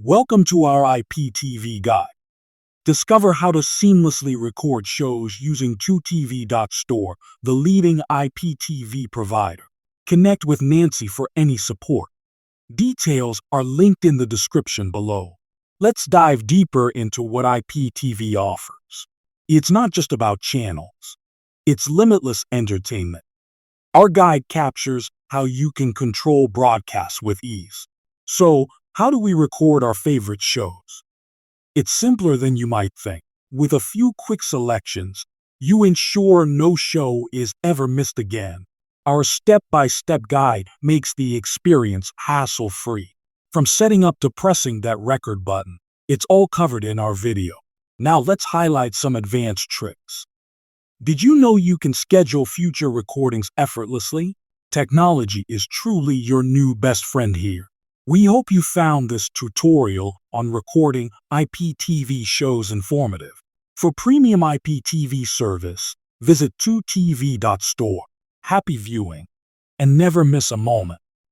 Welcome to our IPTV guide. Discover how to seamlessly record shows using 2TV.store, the leading IPTV provider. Connect with Nancy for any support. Details are linked in the description below. Let's dive deeper into what IPTV offers. It's not just about channels. It's limitless entertainment. Our guide captures how you can control broadcasts with ease. So, how do we record our favorite shows? It's simpler than you might think. With a few quick selections, you ensure no show is ever missed again. Our step-by-step guide makes the experience hassle-free. From setting up to pressing that record button, it's all covered in our video. Now let's highlight some advanced tricks. Did you know you can schedule future recordings effortlessly? Technology is truly your new best friend here. We hope you found this tutorial on recording IPTV shows informative. For premium IPTV service, visit 2TV.store. Happy viewing, and never miss a moment.